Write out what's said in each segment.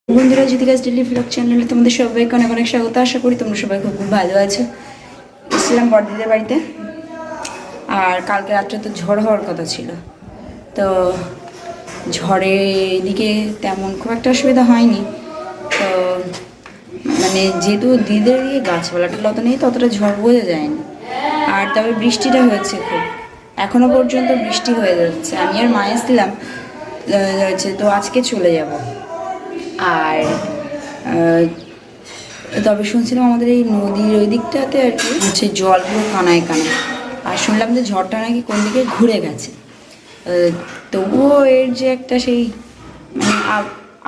বন্ধুরা জ্যোতিকাস daily blog চ্যানেলে তোমাদের সবাইকে অনেক অনেক স্বাগত। আশা করি তোমরা সবাই খুব ভালো আছো। এসেছিলাম বড়দিদের বাড়িতে, আর কালকে রাত্রে তো ঝড় হওয়ার কথা ছিল, তো ঝড়ে এদিকে তেমন খুব একটা অসুবিধা হয়নি। তো মানে যেহেতু দিদিদের দিকে গাছপালাটা লতা নেই, ততটা ঝড় বোঝা যায়নি। আর তবে বৃষ্টিটা হয়েছে খুব, এখনও পর্যন্ত বৃষ্টি হয়ে যাচ্ছে। আমি আর মা এসেছিলাম তো আজকে চলে যাব। আর তবে শুনছিলাম আমাদের এই নদীর ওই দিকটাতে আর কি হচ্ছে জল পুরো কানায় কানায়, আর শুনলাম যে ঝড়টা নাকি কোন দিকে ঘুরে গেছে। তবুও এর যে একটা সেই মানে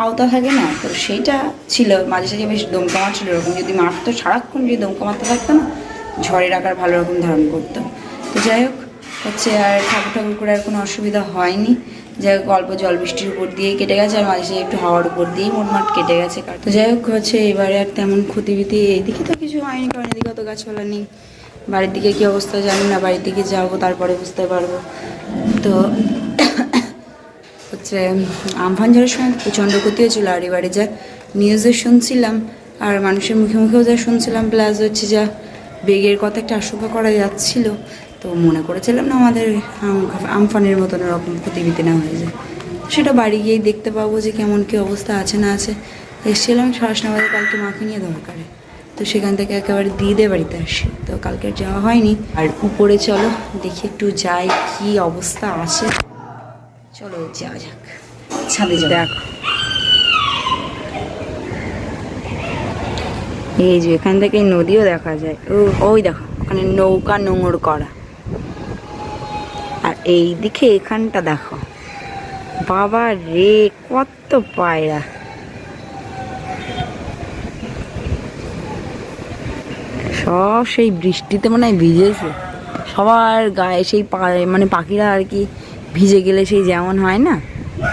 আওতা থাকে না, তো সেইটা ছিল। মাঝে সাঝে বেশ দমকা মারছিল, এরকম যদি মারতো সারাক্ষণ, যদি দমকা মারতে থাকতো না, ঝড়ের আকার ভালো রকম ধারণ করতো। তো যাই হোক হচ্ছে, আর ঠাকুর করে আর কোনো অসুবিধা হয়নি। যাই হোক অল্প জল বৃষ্টির উপর দিয়েই কেটে গেছে, আর মাঝে সাঝে একটু হাওয়ার উপর দিয়েই মোটমাট কেটে গেছে। তো যাই হোক হচ্ছে এবারে আর তেমন ক্ষতিবিধি এইদিকে তো কিছু হয়নি, কারণ এদিকে অত গাছপালা নেই। বাড়ির দিকে কী অবস্থা জানি না, বাড়ির দিকে যাবো তারপরে বুঝতে পারবো। তো হচ্ছে আমফান ঝড়ের সময় প্রচণ্ড ক্ষতি হয়েছিল, আর এবারে যা নিউজে শুনছিলাম আর মানুষের মুখে মুখেও যা শুনছিলাম, প্লাস হচ্ছে যা বেগের কথা একটা আশঙ্কা করা যাচ্ছিল, তো মনে করেছিলাম না আমাদের আমফানের মতন এরকম ক্ষতিবিধি না হয়ে যায়। সেটা বাড়ি গিয়েই দেখতে পাবো যে কেমন কী অবস্থা আছে না আছে। এসেছিলাম সরাসনাবাদে কালকে মাকে নিয়ে দরকারে, তো সেখান থেকে একেবারে দিদিদের বাড়িতে আসি, তো কালকে যাওয়া হয়নি। আর উপরে চলো দেখি একটু যাই কি অবস্থা আছে। চলো যাওয়া যাক ছাদে। দেখ এই যে এখান থেকে নদীও দেখা যায়, ওই দেখো ওখানে নৌকা নোঙর করা। আর এই দিকে এখানটা দেখো, বাবা রে কত পায়রা। সব সেই বৃষ্টিতে মনে হয় ভিজেছে, সবার গায়ে সেই মানে পাখিরা আর কি ভিজে গেলে সেই যেমন হয় না,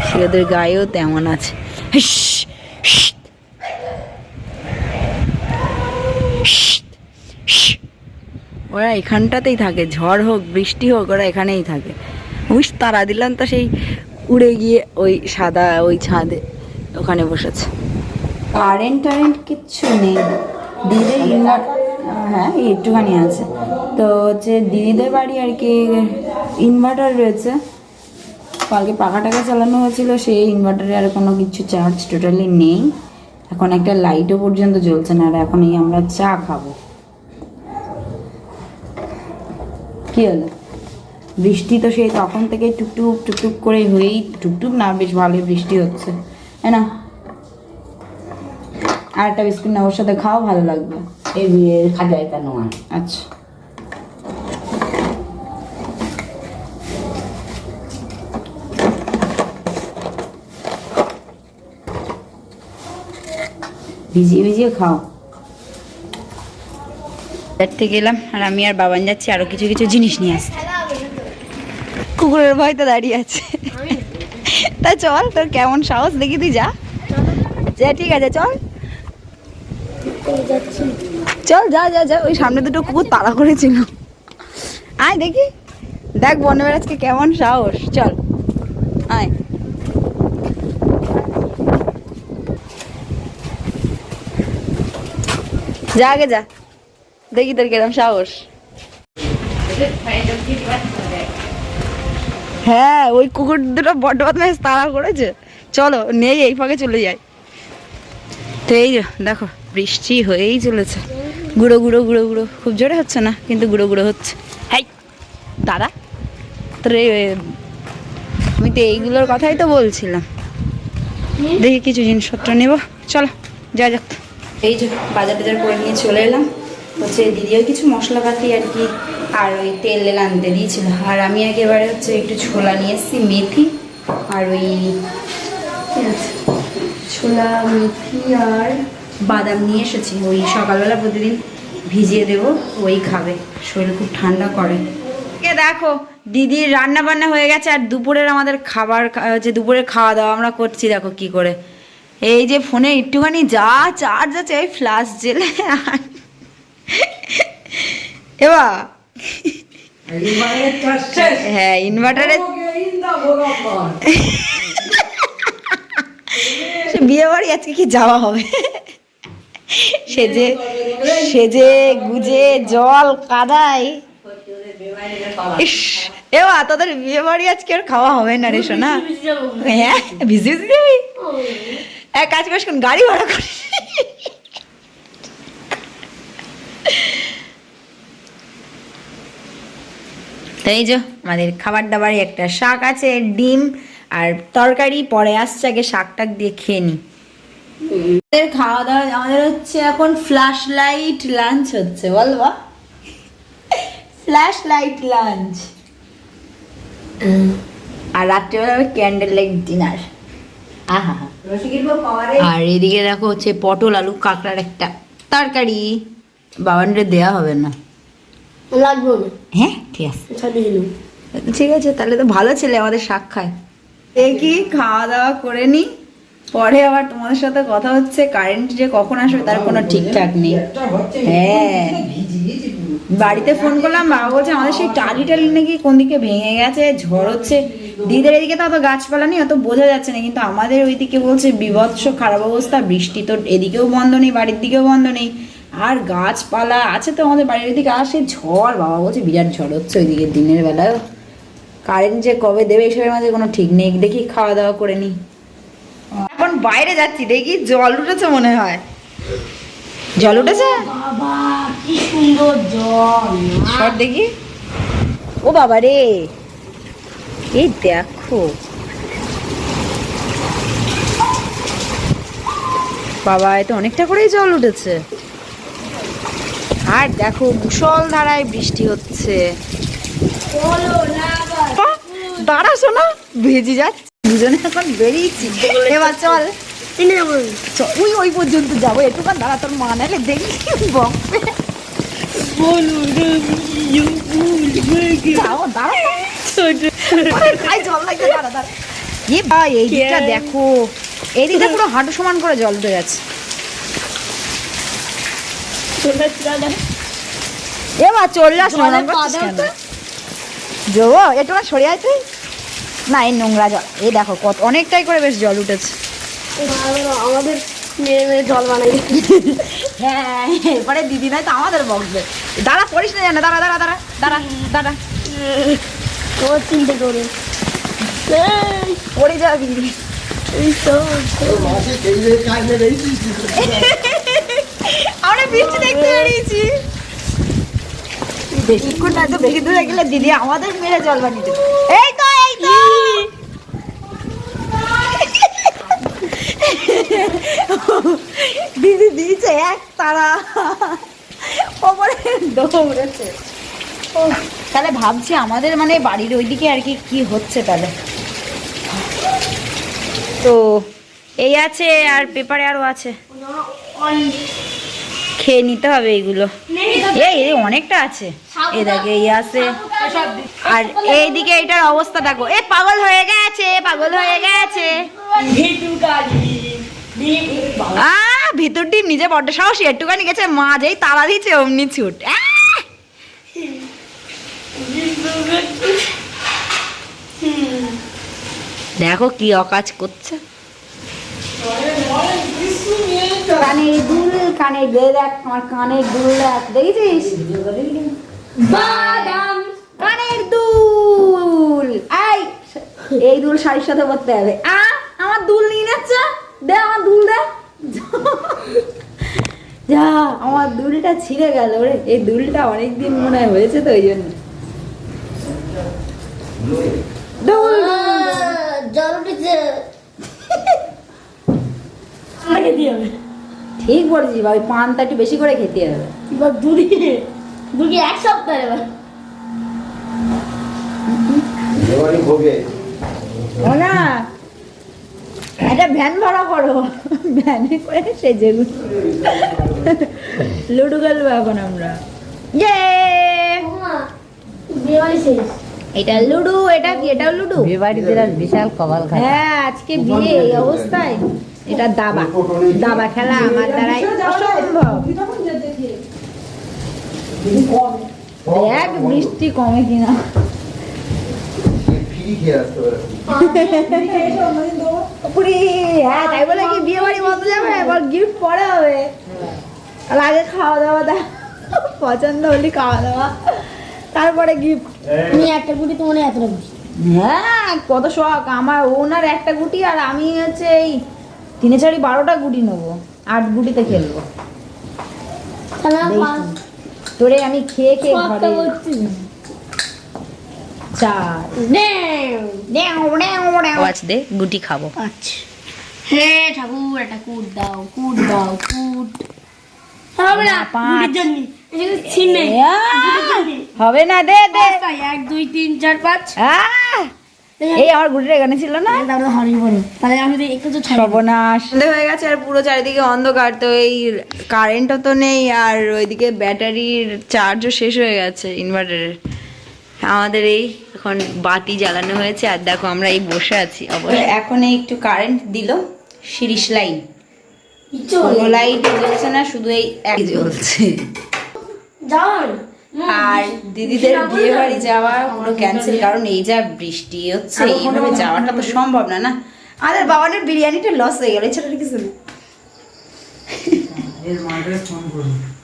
সে ওদের গায়েও তেমন আছে। ওরা এখানটাতেই থাকে, ঝড় হোক বৃষ্টি হোক ওরা এখানেই থাকে। উইস তারা দিলাম তো সেই উড়ে গিয়ে ওই সাদা ওই ছাদে ওখানে বসেছে। কারেন্ট কিচ্ছু নেই। দিদিদের হ্যাঁ একটুখানি আছে, তো হচ্ছে দিদিদের বাড়ি আর কি ইনভার্টার রয়েছে। কালকে পাখা টাকা চালানো হয়েছিল, সেই ইনভার্টারে আর কোনো কিছু চার্জ টোটালি নেই। এখন একটা লাইটও পর্যন্ত জ্বলছে না, আর এখন এই আমরা চা খাবো। কি হলো? বৃষ্টি তো সেই তখন থেকে টুকটুক টুকটুক করে হয়েই, টুকটুক না বেশ ভালোই বৃষ্টি হচ্ছে, তাই না? আর একটা বিস্কুট না, ওর সাথে খাও, ভালো লাগবে। এই খাজা এটা নয়। আচ্ছা ভিজিয়ে ভিজিয়ে খাও। দেখতে গেলাম, আর আমি আর বাবান যাচ্ছি আরো কিছু কিছু জিনিস নিয়ে আসতে। কুকুরের ভয় তো দাঁড়িয়ে আছে। তা চল, তোর কেমন সাহস দেখি, তুই যা যা, ঠিক আছে চল চল, যা যা যা। ওই সামনে দুটো কুকুর তাড়া করেছিল, আয় দেখি, দেখ বনবের আজকে কেমন সাহস। চল আয়। যা আগে যা, দেখি তোর কিরম সাহস। হ্যাঁ ওই কুকুর দুটো বড্ড বদমাইশ, তাড়া করেছে। চলো নেই, এই ফাঁকে চলে যাই। তো এই দেখো বৃষ্টি হয়েই চলেছে, গুঁড়ো গুঁড়ো গুঁড়ো গুঁড়ো, খুব জোরে হচ্ছে না কিন্তু গুঁড়ো গুঁড়ো হচ্ছে। হাই দাদা, তোর আমি তো এইগুলোর কথাই তো বলছিলাম। দেখি কিছু জিনিসপত্র নেব, চলো যা যাক। এই যে বাজার টাজার করে নিয়ে চলে এলাম। হচ্ছে দিদিও কিছু মশলাপাতি আর কি, আর ওই তেল আনতে দিয়েছিল। আর আমি একেবারে হচ্ছে একটু ছোলা নিয়ে এসেছি, মেথি আর ওই ছোলা, মেথি আর বাদাম নিয়ে এসেছি। ওই সকালবেলা প্রতিদিন ভিজিয়ে দেবো, ওই খাবে, শরীর খুব ঠান্ডা করে। দেখো দিদির রান্না বান্না হয়ে গেছে, আর দুপুরের আমাদের খাবার হচ্ছে, দুপুরের খাওয়া দাওয়া আমরা করছি। দেখো কি করে, এই যে ফোনে একটুখানি যা চার্জ আছে, এই ফ্ল্যাশ জেলে এবার হ্যাঁ ইনভার্টারে বিয়ে বাড়ি আজকে কি যাওয়া হবে? সেজে সেজে গুজে জল কাদায়। ইস, এবার তোদের বিয়ে বাড়ি আজকে আর খাওয়া হবে না রে সোনা। হ্যাঁ, ভিজে ভিজে যাবি। এক কাজ করিস, কোন গাড়ি ভাড়া করিস। তো এই যে আমাদের খাবার দাবারে একটা শাক আছে, ডিম আর তরকারি পরে আসছে, আগে শাক টাক দিয়ে খেয়ে নি। আমাদের খাওয়া দাওয়া আমাদের হচ্ছে এখন ফ্ল্যাশ লাইট লাঞ্চ হচ্ছে, বলবা ফ্ল্যাশ লাইট লাঞ্চ। আর রাত্রেবেলা হবে ক্যান্ডেল লাইট ডিনার। আহা, আর এদিকে দেখো হচ্ছে পটল আলু কাঁকড়ার একটা তরকারি। বাবানরে দেয়া হবে না, লাগবে না। হ্যাঁ ঠিক আছে, ঠিক আছে, তাহলে তো ভালো ছেলে, আমাদের শাক খায়। দেখি খাওয়া দাওয়া করে নি, পরে আবার তোমাদের সাথে কথা হচ্ছে। কারেন্ট যে কখন আসবে তার কোনো ঠিকঠাক নেই। হ্যাঁ, বাড়িতে ফোন করলাম, বাবা বলছে আমাদের সেই টালি টালি নাকি কোন দিকে ভেঙে গেছে, ঝড় হচ্ছে। দিদির এদিকে তো অত গাছপালা নেই, অত বোঝা যাচ্ছে না, কিন্তু আমাদের ওইদিকে বলছে বিভৎস খারাপ অবস্থা, বৃষ্টি তো এদিকেও বন্ধ নেই, বাড়ির দিকেও বন্ধ নেই, আর গাছপালা আছে তো আমাদের বাড়ির ওইদিকে। আর সেই ঝড়, বাবা বলছে বিরাট ঝড় হচ্ছে ওইদিকে দিনের বেলা। কারেন্ট যে কবে দেবে এসবের মাঝে কোনো ঠিক নেই। দেখি খাওয়া দাওয়া করে নি, এখন বাইরে যাচ্ছি, দেখি জল উঠেছে মনে হয়। জল উঠেছে বাবা, কি সুন্দর জল। সর দেখি। ও বাবা রে, এই দেখো বাবা, এতে অনেকটা করেই জল উঠেছে। আর দেখো মুষলধারায় বৃষ্টি হচ্ছে। দাঁড়া শোনা, ভেজে যাচ্ছে দুজনে, এখন বেরিয়েছি। এবার চল ওই ওই পর্যন্ত যাবো, একটুখান দাঁড়া, তোর মা নাইলে দেখি বকবে। যাও, দাঁড়া, খাই জল লাগবে, দাঁড়া দাঁড়া। এ ভাই, এই দিকটা দেখো, এই দিকটা পুরো হাঁটু সমান করে জল উঠে গেছে। এবার চলে আস, যাবো একটুখানি সরে আছে না, এই নোংরা জল। এই দেখো কত অনেকটাই করে বেশ জল উঠেছে। আমাদের মেরে মেরে জল বানাই। হ্যাঁ, এরপরে দিদি নাই তো আমাদের বকবে। দাঁড়া, পড়িস না, জানা, দাঁড়া দাঁড়া দাঁড়া দাঁড়া দাঁড়া, তোর চিন্তা করে পড়ে যাবি। আমরা বৃষ্টি দেখতে বেরিয়েছি, বেশিক্ষণ না তো, বেশি দূরে গেলে দিদি আমাদের মেরে জল বানিয়ে দেবে। এই তো এই তো দিদি দিয়েছে এক তারা, ওপরে দৌড়েছে। তাহলে ভাবছি আমাদের মানে বাড়ির ওইদিকে আর কি কি হচ্ছে তাহলে। তো এই আছে, আর পেপারে আরো আছে, খেয়ে নিতে হবে এইগুলো। এই অনেকটা আছে, এই দেখে এই আছে। আর এইদিকে এটার অবস্থা দেখো, এ পাগল হয়ে গেছে, পাগল হয়ে গেছে। ভিতর ডিম নিজে বড্ড সাহসী, একটুখানি গেছে, মা যেই তালা দিচ্ছে অমনি ছুট। দেখো কি অকাজ করছে। কানের দুল, কানের দেখ, আমার কানের দুল দেখ, দেখেছিস? বাদাম কানের দুল। এই দুল শাড়ির সাথে পরতে হবে। আমার দুল নিয়ে যাচ্ছে, দে আমার দুল দে। যা, আমার দুলটা ছিঁড়ে গেল রে। এই দুলটা অনেকদিন মনে হয় হয়েছে তো, ওই জন্য। জল উঠেছে। ঠিক বলেছিস ভাই, পানটা একটু বেশি করে খেতে হবে। এবার দুদি এক সপ্তাহ এবার না, একটা ভ্যান ভাড়া করো, ভ্যানে করে সেজে লুডো খেলবো এখন আমরা। এটা লুডো, এটা কি? এটাও লুডো। বিয়েবাড়িদের আর বিশাল কপাল খারাপ। হ্যাঁ, আজকে বিয়ে এই অবস্থায়। এটা দাবা, দাবা খেলা আমার দ্বারাই অসম্ভব। এক বৃষ্টি কমে কিনা। পুরি হ্যাঁ তাই বলে কি বিয়ে বাড়ি বন্ধ যাবে এবার গিফট পরে হবে আর আগে খাওয়া দাওয়া পছন্দ হলে খাওয়া দাওয়া তারপরে গিফট তুমি একটা গুটি তোমার এতটা গুটি হ্যাঁ কত শখ আমার ওনার একটা গুটি আর আমি হচ্ছে এই 3-4-12টা গুটি নেবো 8 গুটিতে খেলবো তাহলে তোরে আমি খেয়ে খেয়ে ঘরে করছি আওয়াজ দে গুটি খাবো আচ্ছা হে ঠাকুর একটা কুট দাও কুট হবে না গুটির জন্য এটা ছিন নেই গুটির জন্য হবে না দে দে 1 2 3 4 5 এই আমার গুটিটা এখানে ছিল না তাহলে হারিয়ে পড়ো তাহলে আমি তো একটু সর্বনাশ হয়ে গেছে আর পুরো চারিদিকে অন্ধকার তো এই কারেন্টও তো নেই আর ওইদিকে ব্যাটারির চার্জও শেষ হয়ে গেছে ইনভার্টারের আমাদের এই এখন বাতি জ্বালানো হয়েছে আর দেখো আমরা এই বসে আছি অবশ্যই এখন এই একটু কারেন্ট দিল 30 লাইন কোনো লাইট জ্বলছে না শুধু এই এক জ্বলছে যাও আর দিদিদের বিয়ে বাড়ি যাওয়া পুরো ক্যান্সেল কারণ এই যা বৃষ্টি হচ্ছে এইভাবে যাওয়াটা তো সম্ভব না না আমাদের বাবানের বিরিয়ানিটা লস হয়ে গেল এছাড়া কিছু না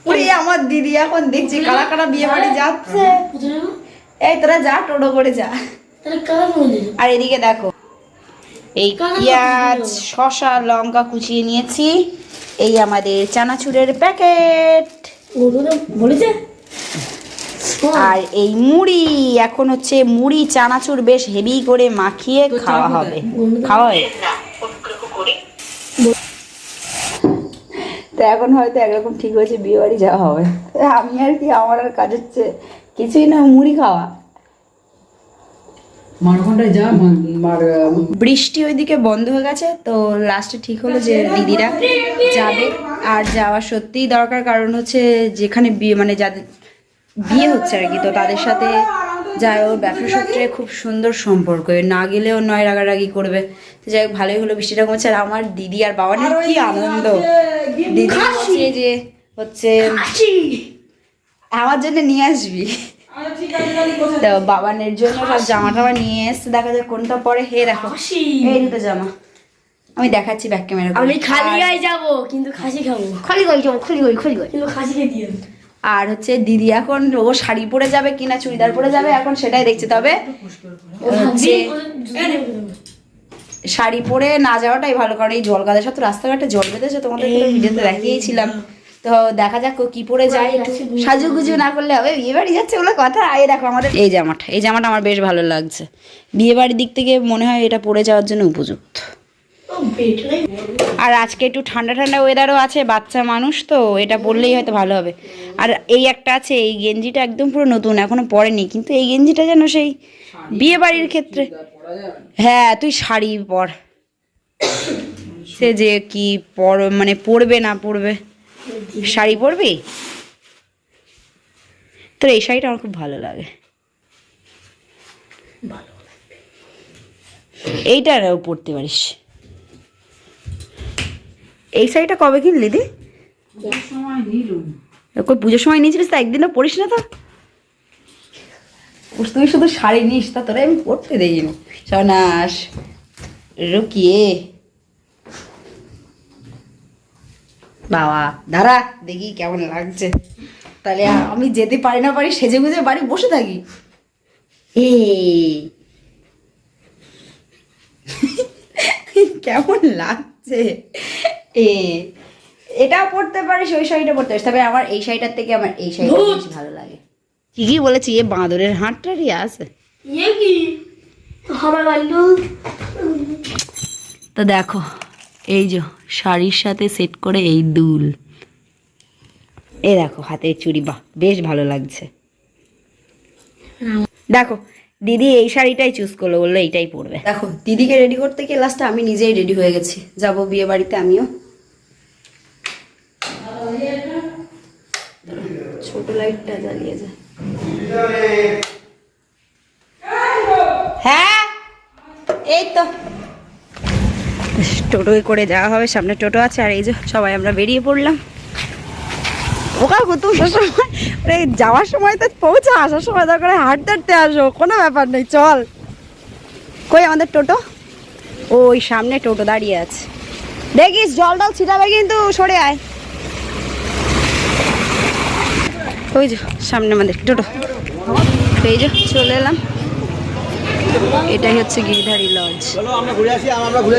ওরে আমার দিদি এখন দেখছি কারা কারা বিয়ে বাড়ি যাচ্ছে এই তোরা যা টোটো করে যা তাহলে কার মনে আর এদিকে দেখো এই পেঁয়াজ শসা লঙ্কা কুচিয়ে নিয়েছি এই আমাদের চানাচুরের প্যাকেট বলেছে আর এই মুড়ি এখন হচ্ছে মুড়ি চানাচুর বেশ হেভি করে মাখিয়ে খাওয়া হবে তো এখন হয়তো একরকম ঠিক হয়েছে বিয়ে বাড়ি যাওয়া হবে আমি আর কি আমার আর কাজ হচ্ছে কিছুই না মুড়ি খাওয়া বৃষ্টি ওইদিকে বন্ধ হয়ে গেছে তো লাস্টে ঠিক হলো যে দিদিরা যাবে আর যাওয়া সত্যিই দরকার কারণ হচ্ছে যেখানে বিয়ে মানে যাদের বিয়ে হচ্ছে আর কি তো তাদের সাথে যায় ওর ব্যবসা সূত্রে খুব সুন্দর সম্পর্ক না গেলেও নয় রাগারাগি করবে তো যাই হোক ভালোই হলো বৃষ্টিটা কমছে আর আমার দিদি আর বাবানের কি আনন্দ দিদি বলছে যে হচ্ছে আমার জন্য নিয়ে আসবি তো বাবানের জন্য সব জামা টামা নিয়ে এসছে দেখা যায় কোনটা পরে হে দেখো এই দুটো জামা আমি দেখাচ্ছি ব্যাক ক্যামেরা আমি খালি গায়ে যাবো কিন্তু খাসি খাবো খালি গই যাবো খালি গই কিন্তু খাসি খেয়ে দিও আর হচ্ছে দিদি এখন ও শাড়ি পরে যাবে কিনা চুড়িদার পরে যাবে এখন সেটাই দেখছে তবে হচ্ছে শাড়ি পরে না যাওয়াটাই ভালো কারণ এই জল গাদের সাথে রাস্তাঘাটে জল বেঁধেছে তোমাদের ভিডিওতে দেখিয়েছিলাম তো দেখা যাক ও কি পরে যায় একটু সাজুগুজু না করলে হবে বিয়ে বাড়ি যাচ্ছে ওগুলো কথা এই দেখো আমাদের এই জামাটা আমার বেশ ভালো লাগছে বিয়ে বাড়ির দিক থেকে মনে হয় এটা পরে যাওয়ার জন্য উপযুক্ত আর আজকে একটু ঠান্ডা ঠান্ডা ওয়েদারও আছে বাচ্চা মানুষ তো এটা পরলেই হয়তো ভালো হবে আর এই একটা আছে এই গেঞ্জিটা একদম পুরো নতুন এখনো পরেনি কিন্তু এই গেঞ্জিটা যেন সেই বিয়ে বাড়ির ক্ষেত্রে হ্যাঁ তুই শাড়ি পর সে যে কি মানে পরবে না পরবে শাড়ি পরবি তোর এই শাড়িটা আমার খুব ভালো লাগে এইটাও পরতে পারিস এই শাড়িটা কবে কিনলি দি কই পুজোর সময় নিয়েছিলিস তা একদিনও পরিস না তো তুই শুধু শাড়ি নিস তা তোরা আমি পরতে দেইনি সনাস রুকিয়ে বাবা দাঁড়া দেখি কেমন লাগছে তাহলে আমি যেতে পারি না পারি সেজে গুজে বাড়ি বসে থাকি কেমন লাগছে এটাও পড়তে পারিস ওই শাড়িটা পড়তে পারিস তবে আমার এই শাড়িটার থেকে আমার এই শাড়িটা বেশি ভালো লাগে ঠিকই বলেছি এ বাঁদরের হাঁটটারই আছে তো দেখো এই যে শাড়ির সাথে সেট করে এই দুল এই দেখো হাতের চুড়ি বাহ বেশ ভালো লাগছে দেখো দিদি এই শাড়িটাই চুজ করলো বললো এইটাই পরবে দেখো দিদিকে রেডি করতে গিয়ে লাস্টে আমি নিজেই রেডি হয়ে গেছি যাবো বিয়ে বাড়িতে আমিও ছোট লাইটটা জ্বালিয়ে যায় হ্যাঁ এই তো টোটোয় করে যাওয়া হবে সামনে টোটো আছে আর এই যে সবাই আমরা বেরিয়ে পড়লাম ওকা তুমি সময় যাওয়ার সময় তো পৌঁছা আসার সময় দরকার হাঁটতে হাঁটতে আসো কোনো ব্যাপার নেই চল কই আমাদের টোটো ওই সামনে টোটো দাঁড়িয়ে আছে, দেখিস জল টল ছিটাবে কিন্তু, সরে আয়। ওই যে সামনে আমাদের টোটো, এই যে চলে এলাম। এটাই হচ্ছে গিরিধারী লজ। আমরা ঘুরে আসি, আমরা ঘুরে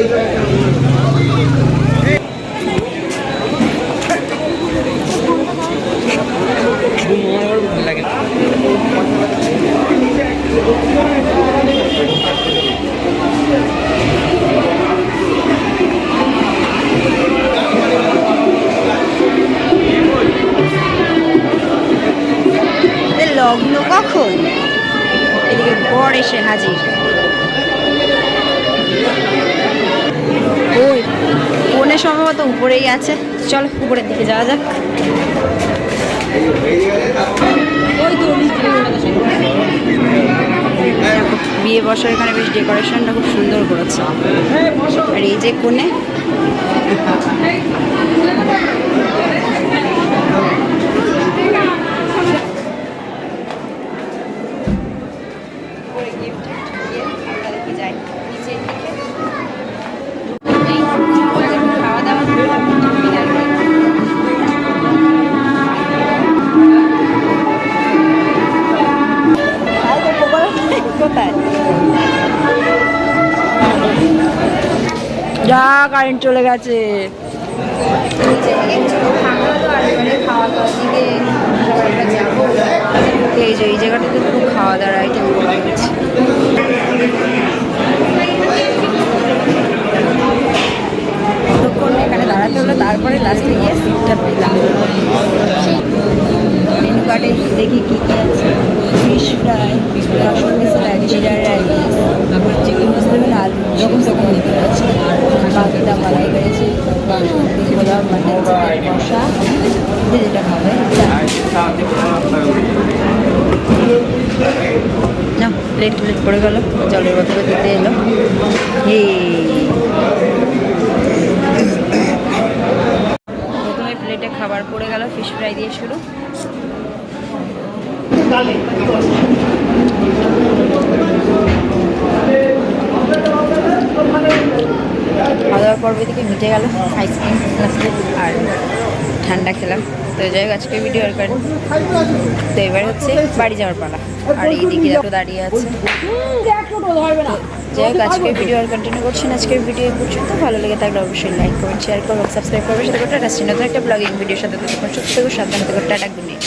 লগ্ন কখন? এদিকে বর এসে হাজির। ওই কোণে সম্ভবত উপরেই আছে, চল উপরের দিকে যাওয়া যাক। বিয়ে বসার এখানে বেশ ডেকোরেশনটা খুব সুন্দর করেছে। আর এই যে কোণে যা কারেন্ট চলে গেছে। এই যে এই জায়গাটাতে খুব খাওয়া দাওয়ার আইটেম রয়েছে। কতক্ষণ এখানে দাঁড়াতে হলো, তারপরে লাস্টে গিয়ে সিটটা পেলাম। মেনু কার্ডে দেখি কী কী আছে। ফিশ ফ্রাই, জিরা রাইস, তারপর চিকেন মশলা, আলু যখন তখন আছে, বাকিটা মালাই রয়েছে, খোলা মাটন চিকেন কষা, যেটা খাবে না। প্লেট প্লেট পড়ে গেল, জলের বোতলে দিতে এলো। প্রথমে প্লেটে খাবার পড়ে গেল, ফিশ ফ্রাই দিয়ে শুরু। খাওয়া দাওয়ার পর্ব থেকে মিটে গেল, আইসক্রিম আর ঠান্ডা খেলাম। তো যাই হোক আজকে ভিডিও আর তো এবার হচ্ছে বাড়ি যাওয়ার পালা। আর এইদিকে একটু দাঁড়িয়ে আছে। যাই হোক আজকে ভিডিও আর কন্টিনিউ করছেন। আজকের ভিডিও পর্যন্ত ভালো লেগে থাকলে অবশ্যই লাইক করবেন, শেয়ার করবেন, সাবস্ক্রাইব করবেন। সাথে করে টাটা, নতুন একটা ব্লগিং ভিডিওর সাথে সাবধানে থেকে টাটা, গুড নাইট।